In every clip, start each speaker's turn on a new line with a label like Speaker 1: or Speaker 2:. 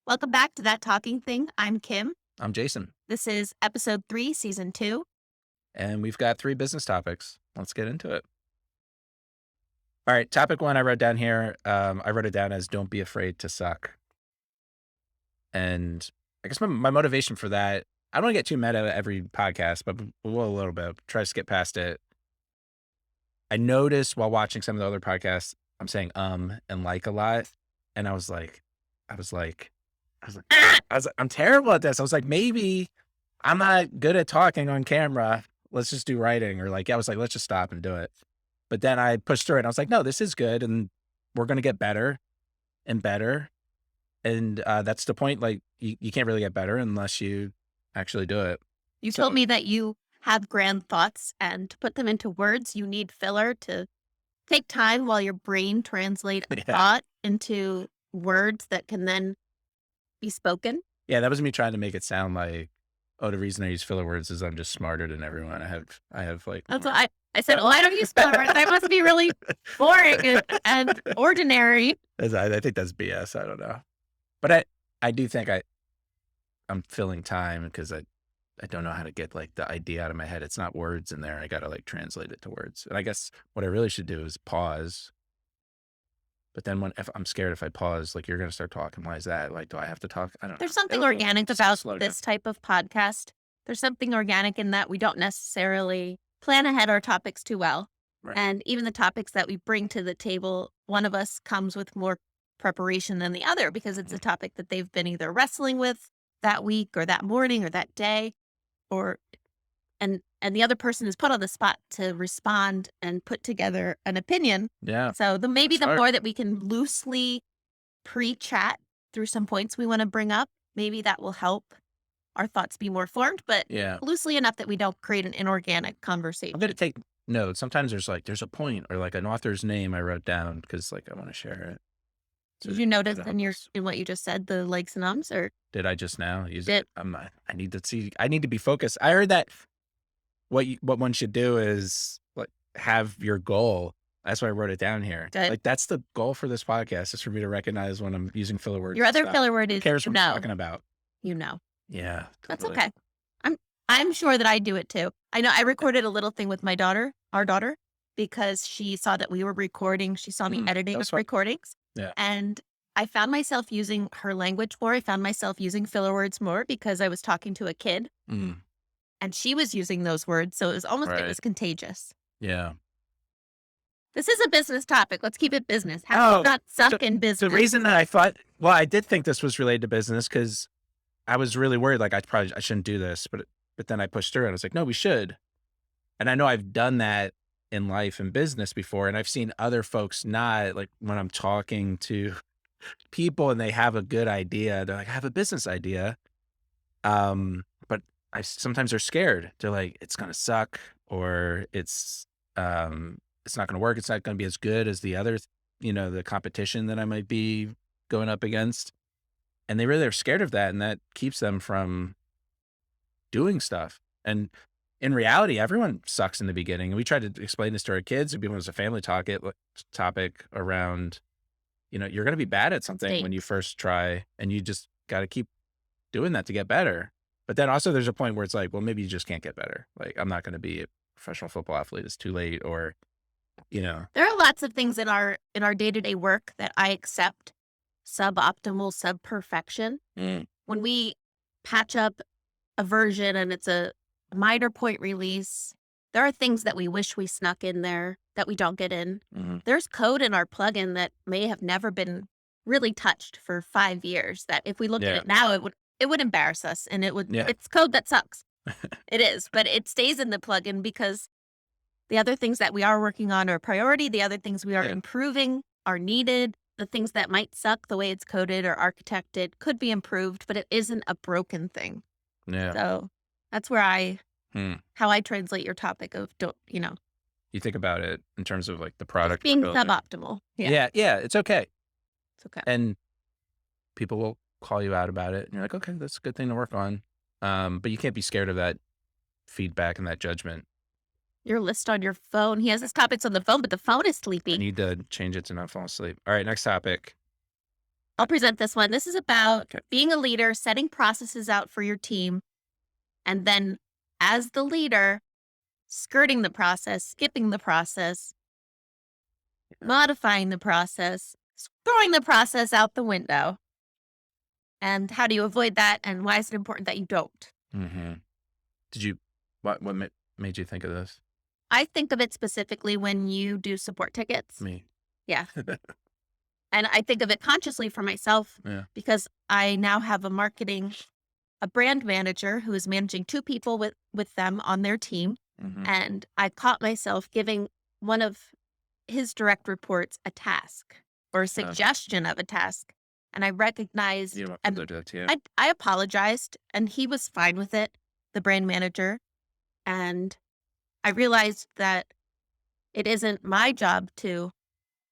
Speaker 1: Welcome back to That Talking Thing. I'm Kim.
Speaker 2: I'm Jason,
Speaker 1: This is episode 3, season 2.
Speaker 2: and we've got 3 business topics. Let's get into it. All right, topic 1 I wrote down here, I wrote it down as "Don't be afraid to suck." And I guess my motivation for that, I don't wanna get too meta every podcast, but we'll a little bit, try to skip past it. I noticed while watching some of the other podcasts, I'm saying, and like a lot, and I was like, "I'm terrible at this." I was like, "Maybe I'm not good at talking on camera. Let's just do writing," or I was like, "Let's just stop and do it." But then I pushed through it and I was like, "No, this is good, and we're gonna get better and better." And, that's the point, you can't really get better unless you actually do it.
Speaker 1: You told
Speaker 2: So
Speaker 1: me that you have grand thoughts, and to put them into words, you need filler to take time while your brain translate a
Speaker 2: yeah.
Speaker 1: thought into words that can then be spoken.
Speaker 2: Yeah, that was me trying to make it sound like, "Oh, the reason I use filler words is I'm just smarter than everyone. I have,
Speaker 1: That's
Speaker 2: more."
Speaker 1: what I said, "Oh, I don't use filler words. I must be really boring and ordinary."
Speaker 2: I think that's BS, I don't know. But I do think I'm filling time because I don't know how to get, the idea out of my head. It's not words in there. I gotta, translate it to words. And I guess what I really should do is pause. But then if I'm scared if I pause, you're gonna start talking. Why is that? Do I have to talk? I don't know.
Speaker 1: There's something
Speaker 2: It'll
Speaker 1: organic
Speaker 2: just
Speaker 1: about
Speaker 2: slow down.
Speaker 1: this type of podcast. There's something organic in that we don't necessarily plan ahead our topics too well.
Speaker 2: Right.
Speaker 1: And even the topics that we bring to the table, one of us comes with more preparation than the other because it's a topic that they've been either wrestling with that week or that morning or that day, or and the other person is put on the spot to respond and put together an opinion.
Speaker 2: Yeah.
Speaker 1: So maybe the
Speaker 2: Smart.
Speaker 1: more that we can loosely pre-chat through some points we want to bring up, maybe that will help our thoughts be more formed, but
Speaker 2: Yeah.
Speaker 1: loosely enough that we don't create an inorganic
Speaker 2: I'm
Speaker 1: conversation.
Speaker 2: gonna take notes. Sometimes there's a point or an author's name I wrote down because I want to share it.
Speaker 1: Did
Speaker 2: to-
Speaker 1: you notice
Speaker 2: to
Speaker 1: in
Speaker 2: help us.
Speaker 1: what you just said, the likes and ums, or
Speaker 2: Did I just now use
Speaker 1: did
Speaker 2: it? I need to see. I need to be focused. I heard that what one should do is have your goal. That's why I wrote it down here.
Speaker 1: did
Speaker 2: That's the goal for this podcast is for me to recognize when I'm using filler words.
Speaker 1: your
Speaker 2: and
Speaker 1: other
Speaker 2: stuff.
Speaker 1: filler word
Speaker 2: Who
Speaker 1: is
Speaker 2: cares
Speaker 1: you
Speaker 2: what I'm
Speaker 1: know.
Speaker 2: talking about?
Speaker 1: You know.
Speaker 2: Yeah,
Speaker 1: That's
Speaker 2: totally.
Speaker 1: okay. I'm sure that I do it too. I know I recorded a little thing with my daughter, our daughter, because she saw that we were recording. She saw me
Speaker 2: That
Speaker 1: editing
Speaker 2: was fun.
Speaker 1: recordings.
Speaker 2: Yeah.
Speaker 1: And I found myself using her language more. I found myself using filler words more because I was talking to a kid
Speaker 2: Mm,
Speaker 1: and she was using those words. So it was
Speaker 2: right.
Speaker 1: contagious.
Speaker 2: Yeah.
Speaker 1: This is a business topic. Let's keep it business. How
Speaker 2: Oh,
Speaker 1: to not
Speaker 2: so
Speaker 1: suck in
Speaker 2: the
Speaker 1: business.
Speaker 2: reason that I thought, well, I did think this was related to business because I was really worried. I shouldn't do this, but then I pushed through and I was like, no, we should. And I know I've done that in life and business before, and I've seen other folks not when I'm talking to people and they have a good idea. They're like, I have a business idea. But sometimes they're scared. They're like, it's gonna suck, or it's not gonna work. It's not gonna be as good as the other, the competition that I might be going up against. And they really are scared of that, and that keeps them from doing stuff. And in reality, everyone sucks in the beginning. And we try to explain this to our kids. If it was a family topic around, you're going to be bad at something when
Speaker 1: Mistakes.
Speaker 2: you first try, and you just got to keep doing that to get better. But then also there's a point where it's like, well, maybe you just can't get better. I'm not going to be a professional football athlete. It's too late, or,
Speaker 1: There are lots of things in our day-to-day work that I accept suboptimal, sub-perfection.
Speaker 2: Mm,
Speaker 1: When we patch up a version and it's a minor point release, there are things that we wish we snuck in there that we don't get in.
Speaker 2: mhm.
Speaker 1: There's code in our plugin that may have never been really touched for 5 years that if we look at
Speaker 2: Yeah.
Speaker 1: it now, it would embarrass us, and
Speaker 2: Yeah.
Speaker 1: it's code that sucks. It is, but it stays in the plugin because the other things that we are working on are a priority. The other things we are
Speaker 2: Yeah.
Speaker 1: improving are needed. The things that might suck, the way it's coded or architected, could be improved, but it isn't a broken thing.
Speaker 2: Yeah.
Speaker 1: So that's where
Speaker 2: Hmm.
Speaker 1: how I translate your topic of
Speaker 2: You think about it in terms of the
Speaker 1: just
Speaker 2: product we're
Speaker 1: being
Speaker 2: building.
Speaker 1: suboptimal. Yeah,
Speaker 2: Yeah. Yeah. It's okay.
Speaker 1: it's okay.
Speaker 2: And people will call you out about it. And you're like, okay, that's a good thing to work on. But you can't be scared of that feedback and that judgment.
Speaker 1: Your list on your phone. He has his topics on the phone, but the phone is
Speaker 2: I
Speaker 1: sleepy.
Speaker 2: need to change it to not fall asleep. All right, next topic.
Speaker 1: I'll present this one. This is about
Speaker 2: Okay.
Speaker 1: being a leader, setting processes out for your team, and then as the leader, skirting the process, skipping the process, modifying the process, throwing the process out the window. And how do you avoid that? And why is it important that you don't?
Speaker 2: Hmm. Did you, made you think of this?
Speaker 1: I think of it specifically when you do support tickets.
Speaker 2: Me.
Speaker 1: Yeah. And I think of it consciously for myself
Speaker 2: Yeah.
Speaker 1: because I now have a brand manager who is managing two people with them on their team.
Speaker 2: Hmm.
Speaker 1: And I caught myself giving one of his direct reports a task or a suggestion of a task. And I recognized
Speaker 2: You don't want
Speaker 1: and
Speaker 2: people to do that to you.
Speaker 1: I apologized and he was fine with it, the brand manager. And I realized that it isn't my job to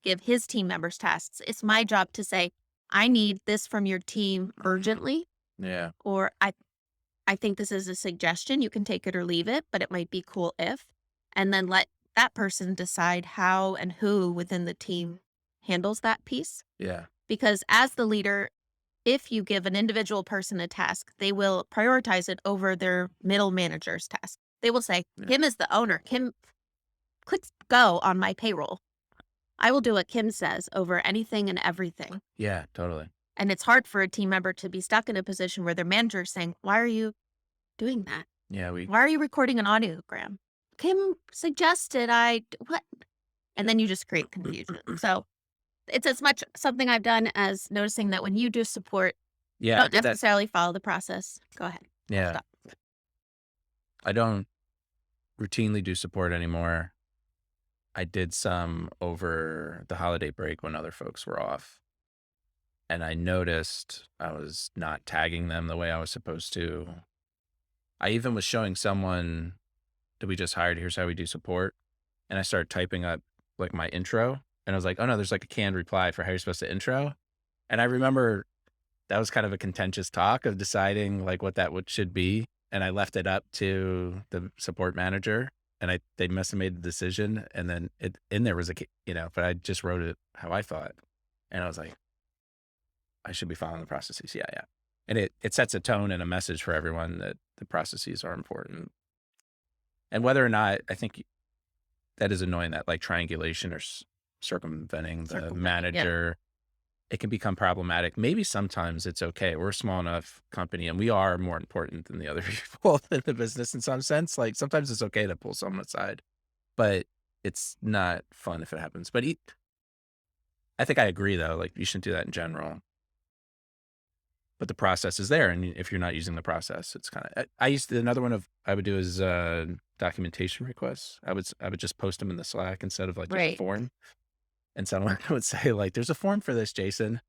Speaker 1: give his team members tasks. It's my job to say, I need this from your team urgently,
Speaker 2: Yeah.
Speaker 1: or I think this is a suggestion. You can take it or leave it, but it might be cool if, and then let that person decide how and who within the team handles that piece.
Speaker 2: Yeah.
Speaker 1: Because as the leader, if you give an individual person a task, they will prioritize it over their middle manager's task. They will say,
Speaker 2: Yeah.
Speaker 1: Kim is the owner. Kim clicks go on my payroll. I will do what Kim says over anything and everything.
Speaker 2: Yeah. Totally.
Speaker 1: And it's hard for a team member to be stuck in a position where their manager is saying, why are you doing that?
Speaker 2: Yeah. We,
Speaker 1: Why are you recording an audiogram? Kim suggested what? And then you just create confusion. So it's as much something I've done as noticing that when you do support,
Speaker 2: yeah.
Speaker 1: don't
Speaker 2: That,
Speaker 1: necessarily follow the process. Go ahead. I'll
Speaker 2: yeah.
Speaker 1: stop.
Speaker 2: I don't routinely do support anymore. I did some over the holiday break when other folks were off. And I noticed I was not tagging them the way I was supposed to. I even was showing someone that we just hired, here's how we do support. And I started typing up like my intro. And I was like, oh no, there's like a canned reply for how you're supposed to intro. And I remember that was kind of a contentious talk of deciding like what that should be. And I left it up to the support manager and they must have made the decision. And then in there was but I just wrote it how I thought. And I was like, I should be following the processes. Yeah. Yeah. And it sets a tone and a message for everyone that the processes are important. And whether or not, I think that is annoying, that like triangulation or circumventing the
Speaker 1: Yeah.
Speaker 2: manager, it can become problematic. Maybe sometimes it's okay. We're a small enough company and we are more important than the other people in the business in some sense. Like sometimes it's okay to pull someone aside, but it's not fun if it happens. But I think I agree though. Like you shouldn't do that in general. But the process is there, and if you're not using the process, it's kind of. I used to, another one of I would do is documentation requests. I would just post them in the Slack instead of like just a
Speaker 1: Right.
Speaker 2: form. And someone would say like, "There's a form for this, Jason,"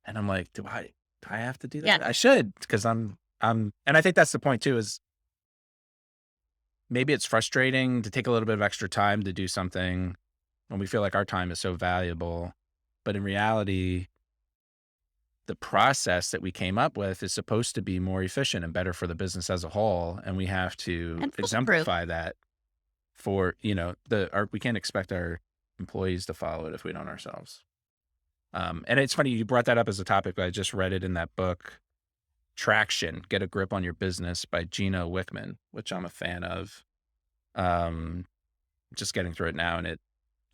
Speaker 2: and I'm like, Do I have to do
Speaker 1: Yeah.
Speaker 2: that? I should because and I think that's the point too. Is maybe it's frustrating to take a little bit of extra time to do something when we feel like our time is so valuable, but in reality, the process that we came up with is supposed to be more efficient and better for the business as a whole, and we have to
Speaker 1: And foolproof.
Speaker 2: exemplify that for, we can't expect our employees to follow it if we don't ourselves. And it's funny you brought that up as a topic, but I just read it in that book, Traction: Get a Grip on Your Business by Gino Wickman, which I'm a fan of. Um, just getting through it now, and it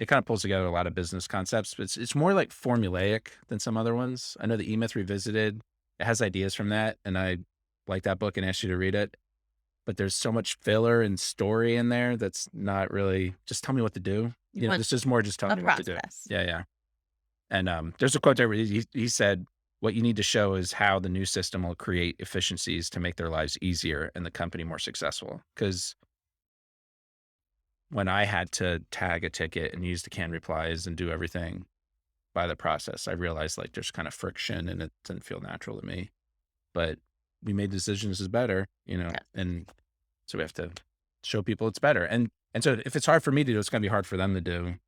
Speaker 2: kind of pulls together a lot of business concepts, but it's more like formulaic than some other ones. I know the E-Myth Revisited, it has ideas from that, and I like that book and asked you to read it. But there's so much filler and story in there that's not really just tell me what to do.
Speaker 1: You want
Speaker 2: This is more just
Speaker 1: a
Speaker 2: telling me what to do.
Speaker 1: process.
Speaker 2: Yeah, yeah. And there's a quote there where he said, "What you need to show is how the new system will create efficiencies to make their lives easier and the company more successful." Because when I had to tag a ticket and use the canned replies and do everything by the process, I realized like there's kind of friction and it didn't feel natural to me. But we made the decision this is better,
Speaker 1: Yeah.
Speaker 2: and so we have to show people it's better. And so if it's hard for me to do, it's gonna be hard for them to do.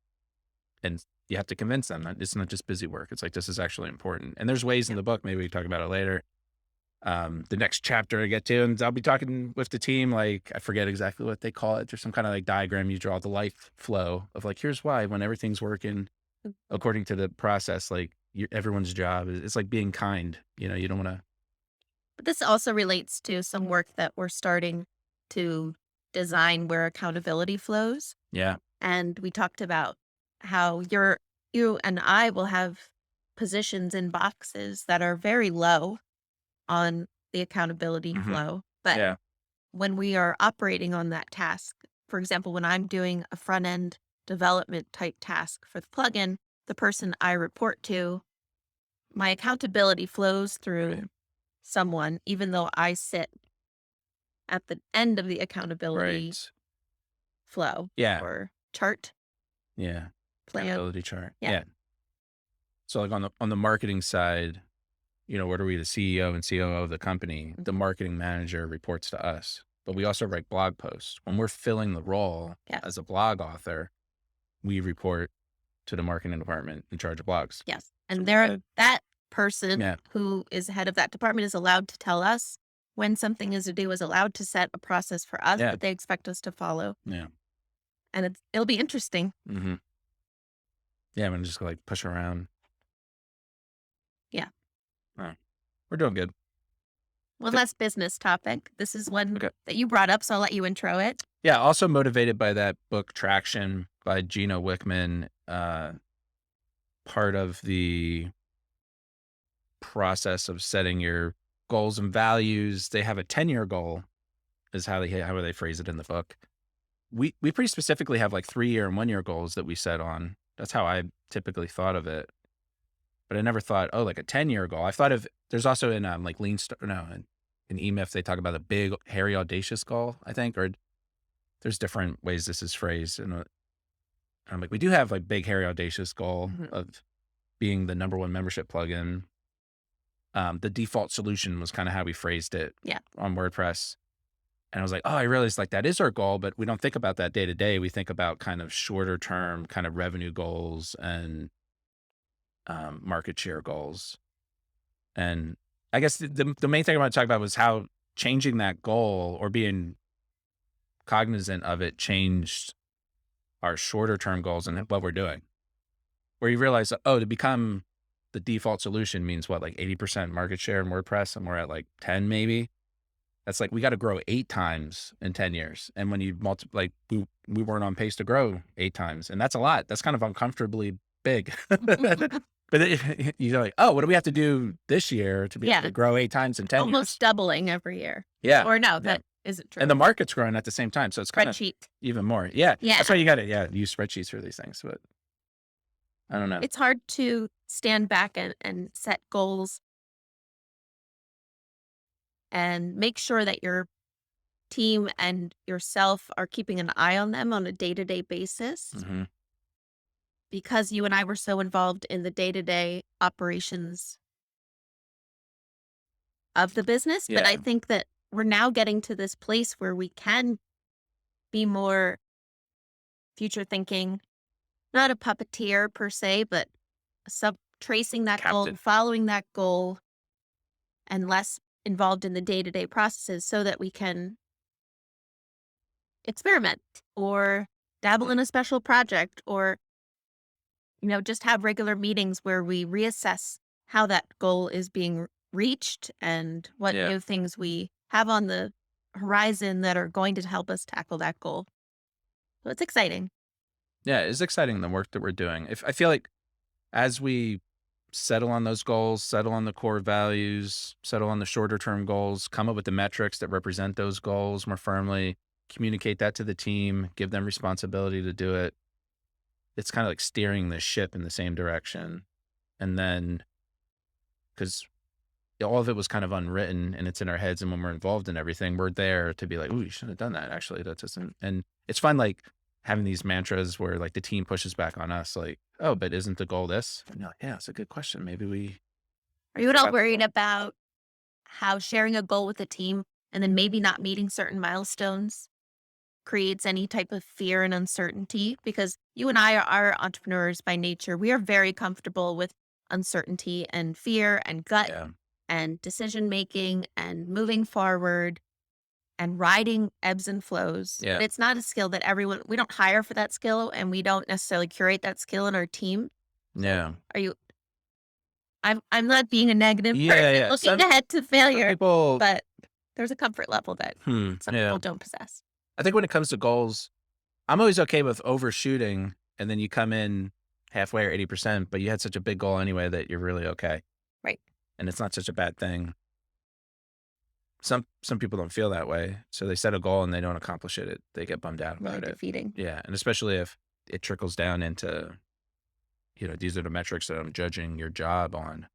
Speaker 2: And you have to convince them that it's not just busy work. It's like this is actually important. And there's ways in
Speaker 1: Yeah.
Speaker 2: the book, maybe we can talk about it later. The next chapter I get to, and I'll be talking with the team, like I forget exactly what they call it. There's some kind of like diagram you draw the life flow of like, here's why when everything's working
Speaker 1: Mm.
Speaker 2: according to the process, like everyone's job. It's like being kind. You don't want to.
Speaker 1: But this also relates to some work that we're starting to design where accountability flows.
Speaker 2: Yeah.
Speaker 1: And we talked about how you and I will have positions in boxes that are very low on the accountability
Speaker 2: Hmm.
Speaker 1: flow. But
Speaker 2: Yeah.
Speaker 1: when we are operating on that task, for example, when I'm doing a front end development type task for the plugin, the person I report to, my accountability flows
Speaker 2: Right.
Speaker 1: through someone, even though I sit at the end of the accountability
Speaker 2: Right.
Speaker 1: flow
Speaker 2: Yeah.
Speaker 1: or chart
Speaker 2: Yeah.
Speaker 1: plan.
Speaker 2: Accountability chart.
Speaker 1: Yeah.
Speaker 2: Yeah. So like on the marketing side, what are we, the CEO and COO of the company? The
Speaker 1: Mhm.
Speaker 2: marketing manager reports to us, but we also write blog posts. When we're filling the role as
Speaker 1: Yes.
Speaker 2: a blog author, we report to the marketing department in charge of blogs.
Speaker 1: Yes.
Speaker 2: So
Speaker 1: And
Speaker 2: we
Speaker 1: there
Speaker 2: get,
Speaker 1: that person
Speaker 2: yeah,
Speaker 1: who is head of that department is allowed to tell us when something is due, is allowed to set a process for us
Speaker 2: yeah,
Speaker 1: that they expect us to follow.
Speaker 2: yeah.
Speaker 1: And it'll be interesting.
Speaker 2: Hmm. Yeah, I'm gonna just like push around.
Speaker 1: Yeah.
Speaker 2: Oh, we're doing good.
Speaker 1: One
Speaker 2: Th-
Speaker 1: last business topic. This is one
Speaker 2: Okay.
Speaker 1: that you brought up, so I'll let you intro it.
Speaker 2: Yeah. Also motivated by that book Traction by Gino Wickman. Part of the process of setting your goals and values. They have a 10-year goal, is how they phrase it in the book. We pretty specifically have like 3-year and 1-year goals that we set on. That's how I typically thought of it. But I never thought, oh, like a 10-year goal. I thought of there's also in like Lean Star, no, in E-Myth they talk about a big, hairy, audacious goal, I think, or there's different ways this is phrased. And I'm like, we do have like big, hairy, audacious goal
Speaker 1: Mhm.
Speaker 2: of being the number one membership plugin. The default solution was kind of how we phrased it
Speaker 1: Yeah.
Speaker 2: on WordPress. And I was like, oh, I realized like that is our goal, but we don't think about that day to day. We think about kind of shorter term kind of revenue goals and market share goals. And I guess the main thing I want to talk about was how changing that goal or being cognizant of it changed our shorter term goals and what we're doing. Where you realize, oh, to become the default solution means what, like 80% market share in WordPress, and we're at like 10 maybe. That's like we got to grow 8 times in 10 years. And when you multiply, like we weren't on pace to grow 8 times, and that's a lot. That's kind of uncomfortably big. But you're like, oh, what do we have to do this year to be able
Speaker 1: Yeah.
Speaker 2: to grow 8 times in 10
Speaker 1: Almost
Speaker 2: years?
Speaker 1: doubling every year.
Speaker 2: Yeah,
Speaker 1: Or no,
Speaker 2: yeah.
Speaker 1: that isn't
Speaker 2: And
Speaker 1: true.
Speaker 2: the market's growing at the same time, so it's kind of
Speaker 1: Spreadsheet.
Speaker 2: even more. Yeah, that's
Speaker 1: Yeah.
Speaker 2: why you got to use spreadsheets for these things. But I don't know.
Speaker 1: It's hard to stand back and set goals and make sure that your team and yourself are keeping an eye on them on a day-to-day basis
Speaker 2: Hmm.
Speaker 1: because you and I were so involved in the day-to-day operations of the business. But I
Speaker 2: Yeah,
Speaker 1: think that we're now getting to this place where we can be more future thinking, not a puppeteer per se, but tracing that goal,
Speaker 2: captain.
Speaker 1: following that goal, and less involved in the day-to-day processes so that we can experiment or dabble in a special project or just have regular meetings where we reassess how that goal is being reached and what
Speaker 2: Yeah,
Speaker 1: new things we have on the horizon that are going to help us tackle that goal. So it's exciting.
Speaker 2: yeah. It's exciting the work that we're doing. If I feel like as we settle on those goals, settle on the core values, settle on the shorter term goals, come up with the metrics that represent those goals more firmly, communicate that to the team, give them responsibility to do it. It's kind of like steering the ship in the same direction. And then, because all of it was kind of unwritten and it's in our heads, and when we're involved in everything, we're there to be like, "Ooh, you should have done that." Actually, that doesn't. And it's fun, like having these mantras where like the team pushes back on us, like, "Oh, but isn't the goal this?" And you're like, "Yeah, it's a good question. Maybe we
Speaker 1: Are you at all
Speaker 2: forgot the
Speaker 1: worried
Speaker 2: goal."
Speaker 1: about how sharing a goal with the team and then maybe not meeting certain milestones creates any type of fear and uncertainty? Because you and I are entrepreneurs by nature. We are very comfortable with uncertainty and fear and gut
Speaker 2: Yeah,
Speaker 1: and decision making and moving forward and riding ebbs and flows.
Speaker 2: yeah,
Speaker 1: But it's not a skill that we don't hire for that skill and we don't necessarily curate that skill in our team. So
Speaker 2: yeah.
Speaker 1: are you I'm not being a negative
Speaker 2: Yeah,
Speaker 1: person
Speaker 2: yeah.
Speaker 1: looking
Speaker 2: Some
Speaker 1: ahead to failure,
Speaker 2: people
Speaker 1: but there's a comfort level that some
Speaker 2: yeah.
Speaker 1: people don't possess.
Speaker 2: I think when it comes to goals, I'm always okay with overshooting, and then you come in halfway or 80%, but you had such a big goal anyway that you're really okay,
Speaker 1: Right.
Speaker 2: and it's not such a bad thing. Some people don't feel that way, so they set a goal and they don't accomplish it, they get bummed out
Speaker 1: Really
Speaker 2: about it.
Speaker 1: defeating.
Speaker 2: Yeah, and especially if it trickles down into, these are the metrics that I'm judging your job on,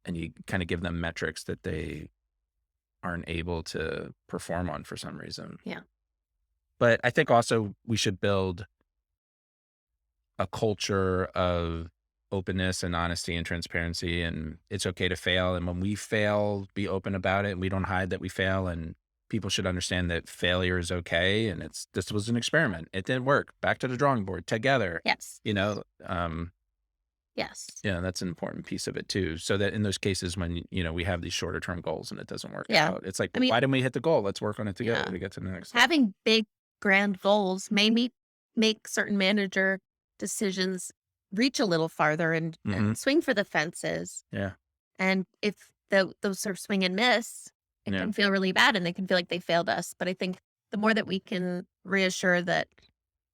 Speaker 2: and you kinda give them metrics that they aren't able to perform on for some reason.
Speaker 1: Yeah.
Speaker 2: But I think also we should build a culture of openness and honesty and transparency, and it's okay to fail, and when we fail, be open about it, and we don't hide that we fail, and people should understand that failure is okay, and this was an experiment. It didn't work. Back to the drawing board together,
Speaker 1: Yes.
Speaker 2: you know? Um,
Speaker 1: Yes.
Speaker 2: yeah, that's an important piece of it too, so that in those cases when, we have these shorter term goals and it doesn't work
Speaker 1: Yeah.
Speaker 2: out, it's like,
Speaker 1: I
Speaker 2: "Well,
Speaker 1: mean,
Speaker 2: why didn't we hit the goal? Let's work on it together
Speaker 1: yeah.
Speaker 2: to get to the next step."
Speaker 1: Having big grand goals made me make certain manager decisions reach a little farther
Speaker 2: Mhm.
Speaker 1: and swing for the fences.
Speaker 2: Yeah.
Speaker 1: And if those sort of swing and miss, it
Speaker 2: Yeah.
Speaker 1: can feel really bad and they can feel like they failed us. But I think the more that we can reassure that,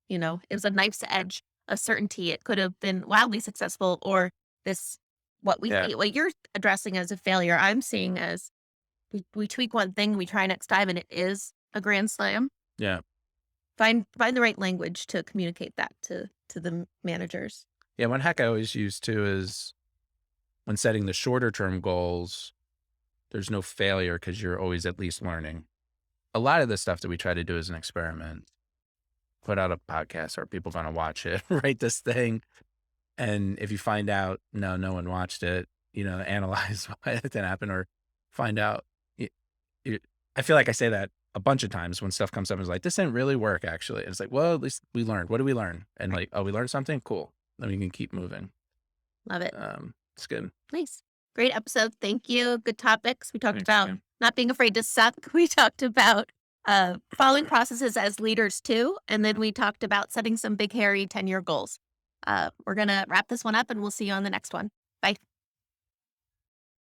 Speaker 1: it was a knife's edge, a certainty, it could have been wildly successful, or this,
Speaker 2: Yeah.
Speaker 1: what you're addressing as a failure, I'm seeing as we tweak one thing, we try next time, and it is a grand slam.
Speaker 2: Yeah.
Speaker 1: Find the right language to communicate that to the managers.
Speaker 2: Yeah, one hack I always use too is when setting the shorter term goals, there's no failure because you're always at least learning. A lot of the stuff that we try to do is an experiment. Put out a podcast. Are people going to watch it? Write this thing. And if you find out, no one watched it, analyze why it didn't happen or find out. y- y- I feel like I say that a bunch of times when stuff comes up and is like, this didn't really work actually. And it's like, well, at least we learned. What did we learn? And
Speaker 1: Right.
Speaker 2: like, oh, we learned something? Cool. Then we can keep moving.
Speaker 1: Love it.
Speaker 2: It's good.
Speaker 1: Nice. Great episode. Thank you. Good topics. We talked
Speaker 2: Thanks.
Speaker 1: about
Speaker 2: Yeah.
Speaker 1: not being afraid to suck. We talked about following processes as leaders too. And then we talked about setting some big, hairy 10-year goals. We're going to wrap this one up and we'll see you on the next one. Bye.